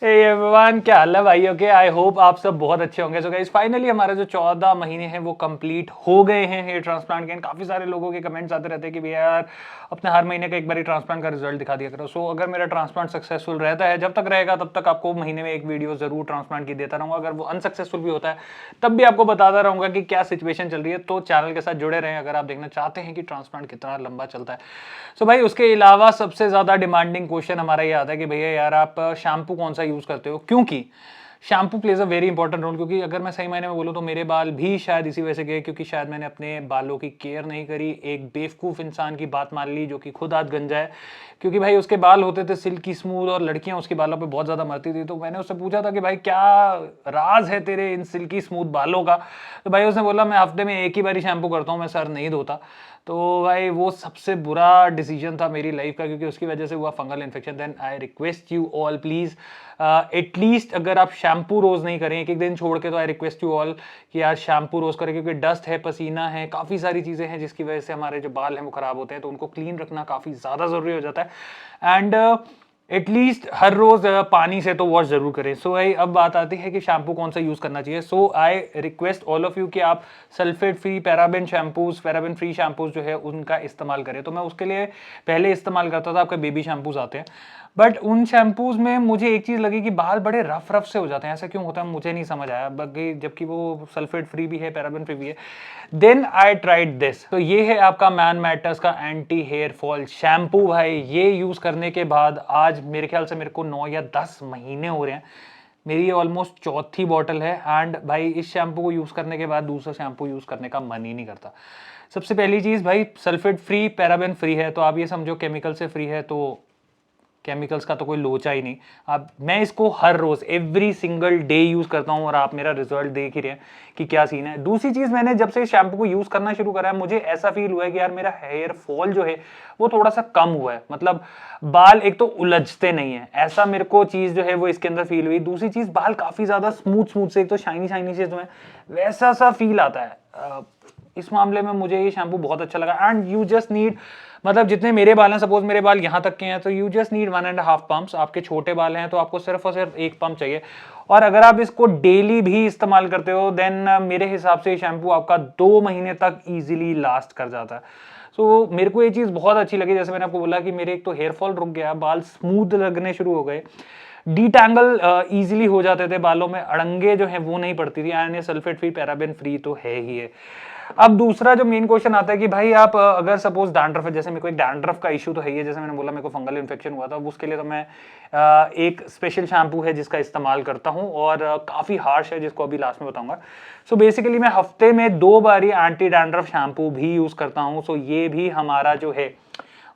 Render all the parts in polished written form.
Everyone, क्या हाल है भाई? ओके, आई होप आप सब बहुत अच्छे होंगे। सो गाइस, फाइनली हमारे जो 14 महीने हैं वो कंप्लीट हो गए हैं हेयर ट्रांसप्लांट के। काफी सारे लोगों के कमेंट्स आते रहते हैं कि भैया यार अपने हर महीने का एक बार ट्रांसप्लांट का रिजल्ट दिखा दिया करो। सो अगर मेरा ट्रांसप्लांट सक्सेसफुल रहता है, जब तक रहेगा तब तक आपको महीने में एक वीडियो जरूर ट्रांसप्लांट की देता रहूंगा। अगर वो अनसक्सेसफुल भी होता है तब भी आपको बताता रहूंगा कि क्या सिचुएशन चल रही है। तो चैनल के साथ जुड़े रहें अगर आप देखना चाहते हैं कि ट्रांसप्लांट कितना लंबा चलता है। सो भाई, उसके अलावा सबसे ज्यादा डिमांडिंग क्वेश्चन हमारा ये आता है कि भैया यार आप शैम्पू कौन सा यूज करते हो, क्योंकि shampoo plays a very important role. क्योंकि अगर मैं सही मायने में बोलूँ तो मेरे बाल भी शायद इसी वजह से गए, क्योंकि शायद मैंने अपने बालों की केयर नहीं करी। एक बेवकूफ इंसान की बात मान ली जो कि खुद आज गंजा है, क्योंकि भाई उसके बाल होते थे सिल्की स्मूथ और लड़कियां उसके बालों पे बहुत ज्यादा मरती थी। तो मैंने उससे पूछा था कि भाई क्या राज है तेरे इन सिल्की स्मूथ बालों का। तो भाई उसने बोला मैं हफ्ते में एक ही बार शैम्पू करता हूँ, मैं सर नहीं धोता। तो भाई वो सबसे बुरा डिसीजन था मेरी लाइफ का, क्योंकि उसकी वजह से हुआ fungal infection. Then I request you all please, at least अगर आप शैम्पू रोज नहीं करें, एक एक दिन छोड़ के, तो आई रिक्वेस्ट यू ऑल कि यार शैम्पू रोज करें। क्योंकि डस्ट है, पसीना है, काफी सारी चीजें हैं जिसकी वजह से हमारे जो बाल हैं वो खराब होते हैं। तो उनको क्लीन रखना काफी ज्यादा जरूरी हो जाता है। एंड एटलीस्ट हर रोज पानी से तो वॉश जरूर करें। सो भाई अब बात आती है कि शैम्पू कौन सा यूज करना चाहिए। So I request all of you कि आप sulphate free, paraben shampoos, paraben free shampoos जो है उनका इस्तेमाल करें। तो मैं उसके लिए पहले इस्तेमाल करता था, आपके बेबी शैम्पूज आते हैं, बट उन शैम्पूज में मुझे एक चीज लगी कि बाल बड़े रफ रफ से हो जाते हैं। ऐसा क्यों होता है मुझे नहीं समझ आया, बाकी जबकि वो सल्फेट फ्री भी है, पैराबेन फ्री भी है। Then I tried this. तो ये है आपका मैन मैटर्स का एंटी हेयर फॉल शैम्पू। भाई ये यूज करने के बाद आज मेरे ख्याल से मेरे को 9 या 10 महीने हो रहे हैं। मेरी ऑलमोस्ट चौथी बॉटल है। एंड भाई इस शैम्पू को यूज करने के बाद दूसरा शैम्पू यूज करने का मन ही नहीं करता। सबसे पहली चीज भाई, सल्फेट फ्री, पैराबेन फ्री है, तो आप ये समझो केमिकल से फ्री है, तो केमिकल्स का तो कोई लोचा ही नहीं। अब मैं इसको हर रोज एवरी सिंगल डे यूज करता हूं और आप मेरा रिजल्ट देख ही रहे हैं कि क्या सीन है। दूसरी चीज, मैंने जब से इस शैम्पू को यूज करना शुरू करा है मुझे ऐसा फील हुआ है कि यार मेरा हेयर फॉल जो है वो थोड़ा सा कम हुआ है। मतलब बाल एक तो उलझते नहीं है, ऐसा मेरे को चीज जो है वो इसके अंदर फील हुई। दूसरी चीज, बाल काफी ज्यादा स्मूथ स्मूथ से, एक तो शाइनी शाइनी से जो है वैसा सा फील आता है। इस मामले में मुझे ये शैम्पू बहुत अच्छा लगा। एंड यू जस्ट नीड, मतलब जितने मेरे बाल हैं, सपोज मेरे बाल यहां तक के हैं, तो यू जस्ट नीड 1.5 पंप्स। आपके छोटे बाल हैं तो आपको सिर्फ और सिर्फ एक पंप चाहिए। और अगर आप इसको डेली भी इस्तेमाल करते हो देन मेरे हिसाब से ये शैम्पू आपका 2 महीने तक इजीली लास्ट कर जाता है। सो मेरे को ये चीज बहुत अच्छी लगी। जैसे मैंने आपको बोला कि मेरे एक तो हेयर फॉल रुक गया, बाल स्मूथ लगने शुरू हो गए, डीटैंगल इजीली हो जाते थे बालों में, अड़ंगे जो है वो नहीं पड़ती थी। एंड ये सल्फेट फ्री, पैराबेन फ्री तो है ही है। अब दूसरा जो मेन क्वेश्चन आता है कि भाई आप अगर सपोज डैंड्रफ है, जैसे मेरे को एक डैंड्रफ का इशू तो है ही है, जैसे मैंने बोला मेरे को फंगल इन्फेक्शन हुआ था, उसके लिए तो मैं एक स्पेशल शैम्पू है जिसका इस्तेमाल करता हूं और काफी हार्श है, जिसको अभी लास्ट में बताऊंगा। सो बेसिकली मैं हफ्ते में 2 बार ही एंटी डैंड्रफ शैम्पू भी यूज करता हूं। सो ये भी हमारा जो है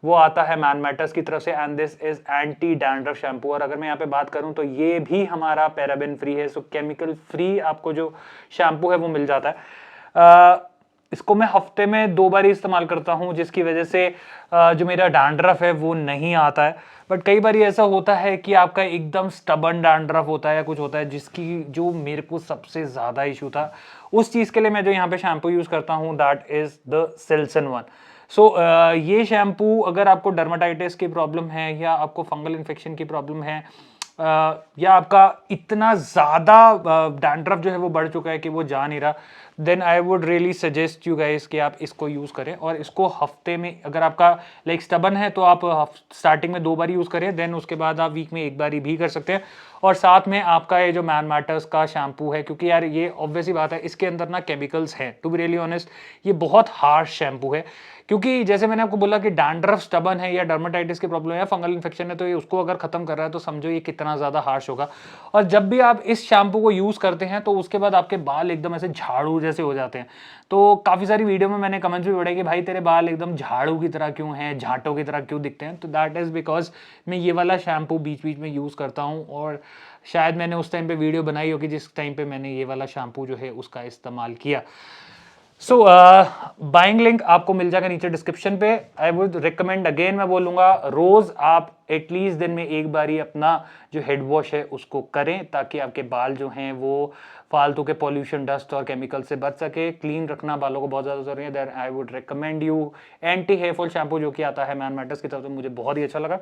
वो आता है मैन मैटर्स की तरफ से, and this is anti dandruff shampoo. और अगर मैं यहाँ पे बात करूं तो ये भी हमारा पैराबेन फ्री है। सो केमिकल फ्री आपको जो शैम्पू है वो मिल जाता है। इसको मैं हफ्ते में 2 बार ही इस्तेमाल करता हूं, जिसकी वजह से जो मेरा डैंड्रफ है वो नहीं आता है। बट कई बार ऐसा होता है कि आपका एकदम स्टबन डैंड्रफ होता है या कुछ होता है, जिसकी जो मेरे को सबसे ज्यादा इशू था, उस चीज के लिए मैं जो यहाँ पे शैम्पू यूज करता हूँ दैट इज द सिल्सन वन। सो ये शैम्पू अगर आपको डर्माटाइटिस की प्रॉब्लम है या आपको फंगल इन्फेक्शन की प्रॉब्लम है, या आपका इतना ज्यादा डैंड्रफ जो है वो बढ़ चुका है कि वो जा नहीं रहा, then I would really suggest you guys कि आप इसको यूज करें। और इसको हफ्ते में, अगर आपका लाइक स्टबन है तो आप स्टार्टिंग में 2 बार यूज करें, देन उसके बाद आप वीक में 1 बार भी कर सकते हैं। और साथ में आपका ये जो मैन मैटर्स का शैम्पू है, क्योंकि यार ये ऑब्वियस ही बात है इसके अंदर ना केमिकल्स हैं, टू बी रियली ऑनेस्ट ये बहुत हार्श शैम्पू है। क्योंकि जैसे मैंने आपको बोला कि डैंड्रफ, स्टबन है या डर्माटाइटिस की प्रॉब्लम है या फंगल इन्फेक्शन है, तो ये उसको अगर खत्म कर रहा है तो समझो ये कितना ज्यादा हार्श होगा। और जब भी आप इस शैम्पू को यूज करते हैं तो उसके बाद आपके बाल एकदम ऐसे झाड़ू जैसे हो जाते हैं। तो काफी सारी वीडियो में मैंने कमेंट्स भी पढ़े कि भाई तेरे बाल एकदम झाड़ू की तरह क्यों हैं, झाटों की तरह क्यों दिखते हैं। तो दैट इज बिकॉज मैं ये वाला शैम्पू बीच बीच में यूज करता हूँ। और शायद मैंने उस टाइम पे वीडियो बनाई होगी जिस टाइम पे मैंने ये वाला शैम्पू जो है उसका इस्तेमाल किया। सो बाइंग लिंक आपको मिल जाएगा नीचे डिस्क्रिप्शन पे। आई वुड रिकमेंड, अगेन मैं बोलूंगा, रोज आप एटलीस्ट दिन में 1 बार ही अपना जो हेड वॉश है उसको करें, ताकि आपके बाल जो हैं वो फालतू के पॉल्यूशन, डस्ट और केमिकल से बच सके। क्लीन रखना बालों को बहुत ज्यादा जरूरी है। Then I would recommend you anti hair fall shampoo जो कि आता है मैन मैटर्स की तरफ से, मुझे बहुत ही अच्छा लगा।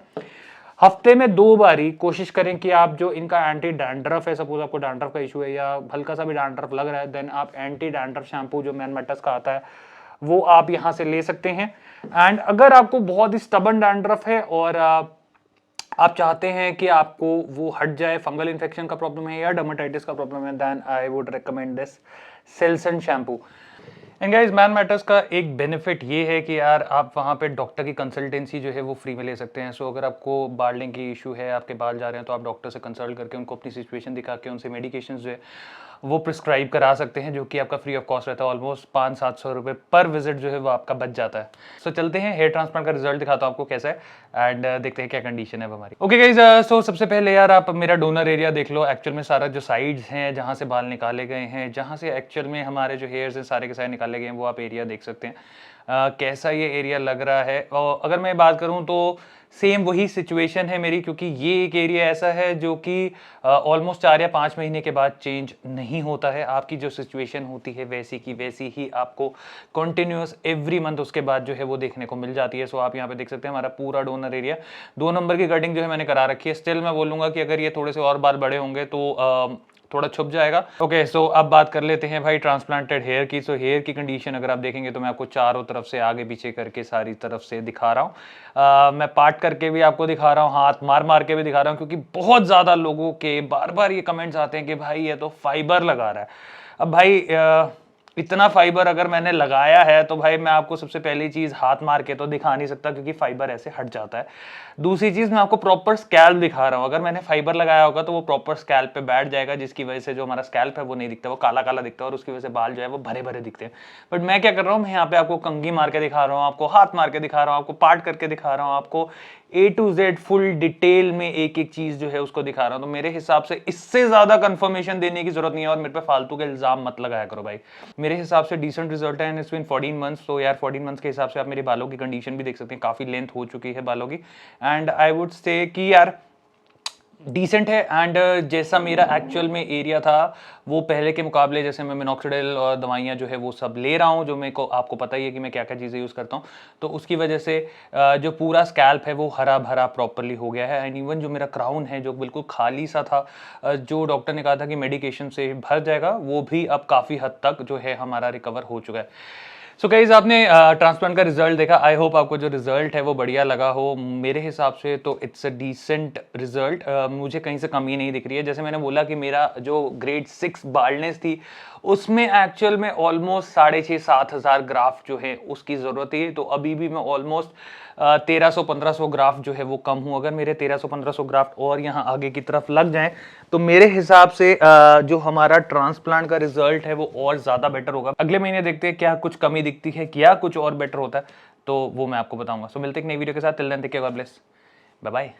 हफ्ते में 2 बारी कोशिश करें कि आप जो इनका एंटी डैंड्रफ है, सपोज आपको डैंड्रफ का इशू है या हल्का सा भी डैंड्रफ लग रहा है, देन आप एंटी डैंड्रफ शैम्पू जो मैनमेटस का आता है वो आप यहाँ से ले सकते हैं। एंड अगर आपको बहुत ही स्टबन डैंड्रफ है और आप चाहते हैं कि आपको वो हट जाए, फंगल इन्फेक्शन का प्रॉब्लम है या डर्मेटाइटिस का प्रॉब्लम है, then I would recommend this Selsun shampoo. And guys, मैनमेटस का एक बेनिफिट ये है कि यार आप वहाँ पे डॉक्टर की कंसल्टेंसी जो है वो फ्री में ले सकते हैं। सो अगर आपको बाल्डिंग की इशू है, आपके बाल जा रहे हैं, तो आप डॉक्टर से कंसल्ट करके उनको अपनी सिचुएशन दिखा के उनसे मेडिकेशंस जो है वो प्रिस्क्राइब करा सकते हैं, जो कि आपका फ्री ऑफ कॉस्ट रहता है। ऑलमोस्ट 500-700 रुपये पर विजिट जो है वो आपका बच जाता है। सो चलते हैं हेयर ट्रांसप्लांट का रिजल्ट दिखाता हूँ आपको कैसा है एंड देखते हैं क्या कंडीशन है हमारी। ओके गाइज, सो सबसे पहले यार आप मेरा डोनर एरिया देख लो। एक्चुअल में सारा जो साइड्स हैं जहाँ से बाल निकाले गए हैं, जहाँ से एक्चुअल में हमारे जो हेयर्स हैं सारे के सारे निकाले गए हैं, वो आप एरिया देख सकते हैं। कैसा ये एरिया लग रहा है। और अगर मैं बात करूं तो सेम वही सिचुएशन है मेरी, क्योंकि ये एक एरिया ऐसा है जो कि ऑलमोस्ट 4 या 5 महीने के बाद चेंज नहीं होता है। आपकी जो सिचुएशन होती है वैसी की वैसी ही आपको कंटिन्यूअस एवरी मंथ उसके बाद जो है वो देखने को मिल जाती है। सो आप यहाँ पे देख सकते हैं हमारा पूरा डोनर एरिया। 2 नंबर की कटिंग जो है मैंने करा रखी है। स्टिल मैं बोलूँगा कि अगर ये थोड़े से और बाल बड़े होंगे तो थोड़ा छुप जाएगा। ओके, सो अब बात कर लेते हैं भाई ट्रांसप्लांटेड हेयर की। सो हेयर की कंडीशन अगर आप देखेंगे तो मैं आपको चारों तरफ से आगे पीछे करके सारी तरफ से दिखा रहा हूँ। मैं पार्ट करके भी आपको दिखा रहा हूँ, हाथ मार मार के भी दिखा रहा हूँ, क्योंकि बहुत ज़्यादा लोगों के बार बार ये कमेंट्स आते हैं कि भाई ये तो फाइबर लगा रहा है। अब भाई इतना फाइबर अगर मैंने लगाया है तो भाई मैं आपको सबसे पहली चीज़ हाथ मार के तो दिखा नहीं सकता, क्योंकि फाइबर ऐसे हट जाता है। दूसरी चीज़ मैं आपको प्रॉपर स्कैल्प दिखा रहा हूँ। अगर मैंने फाइबर लगाया होगा तो वो प्रॉपर स्कैल्प पे बैठ जाएगा, जिसकी वजह से जो हमारा स्कैल्प है वो नहीं दिखता, वो काला काला दिखता है और उसकी वजह से बाल जो है वो भरे भरे दिखते हैं। बट मैं क्या कर रहा हूँ, मैं यहाँ पे आपको कंघी मार के दिखा रहा हूँ, आपको हाथ मार के दिखा रहा हूँ, आपको पार्ट करके दिखा रहा हूँ, आपको A to Z full detail में एक एक चीज जो है उसको दिखा रहा हूं। तो मेरे हिसाब से इससे ज्यादा कंफर्मेशन देने की जरूरत नहीं है और मेरे पे फालतू के इल्जाम मत लगाया करो भाई। मेरे हिसाब से डिसेंट रिजल्ट है एंड इट्स बीन 14 मंथ्स। तो यार 14 मंथ्स के हिसाब से आप मेरे बालों की कंडीशन भी देख सकते हैं, काफी लेंथ हो चुकी है बालों की। एंड आई वुड से कि यार डिसेंट है। एंड जैसा मेरा एक्चुअल में एरिया था वो पहले के मुकाबले, जैसे मैं मिनॉक्सिडिल और दवाइयाँ जो है वो सब ले रहा हूँ, जो मेरे को आपको पता ही है कि मैं क्या क्या चीज़ें यूज़ करता हूँ, तो उसकी वजह से जो पूरा स्कैल्प है वो हरा भरा प्रॉपरली हो गया है। एंड इवन जो मेरा क्राउन है जो बिल्कुल खाली सा था, जो डॉक्टर ने कहा था कि मेडिकेशन से भर जाएगा, वो भी अब काफ़ी हद तक जो है हमारा रिकवर हो चुका है। सो गाइस, आपने ट्रांसप्लांट का रिजल्ट देखा। आई होप आपको जो रिजल्ट है वो बढ़िया लगा हो। मेरे हिसाब से तो इट्स अ डिसेंट रिजल्ट। मुझे कहीं से कमी नहीं दिख रही है। जैसे मैंने बोला कि मेरा जो ग्रेड 6 बाल्डनेस थी उसमें एक्चुअल में ऑलमोस्ट 6,500-7 हज़ार ग्राफ जो है उसकी ज़रूरत थी। तो अभी भी मैं ऑलमोस्ट 1300-1500 ग्राफ जो है वो कम हूँ। अगर मेरे 1300-1500 ग्राफ और यहाँ आगे की तरफ लग जाएं तो मेरे हिसाब से जो हमारा ट्रांसप्लांट का रिजल्ट है वो और ज़्यादा बेटर होगा। अगले महीने देखते हैं क्या कुछ कमी दिखती है, क्या कुछ और बेटर होता है, तो वो मैं आपको बताऊंगा। सो मिलते हैं एक नई वीडियो के साथ। Till then take care, God bless, bye bye.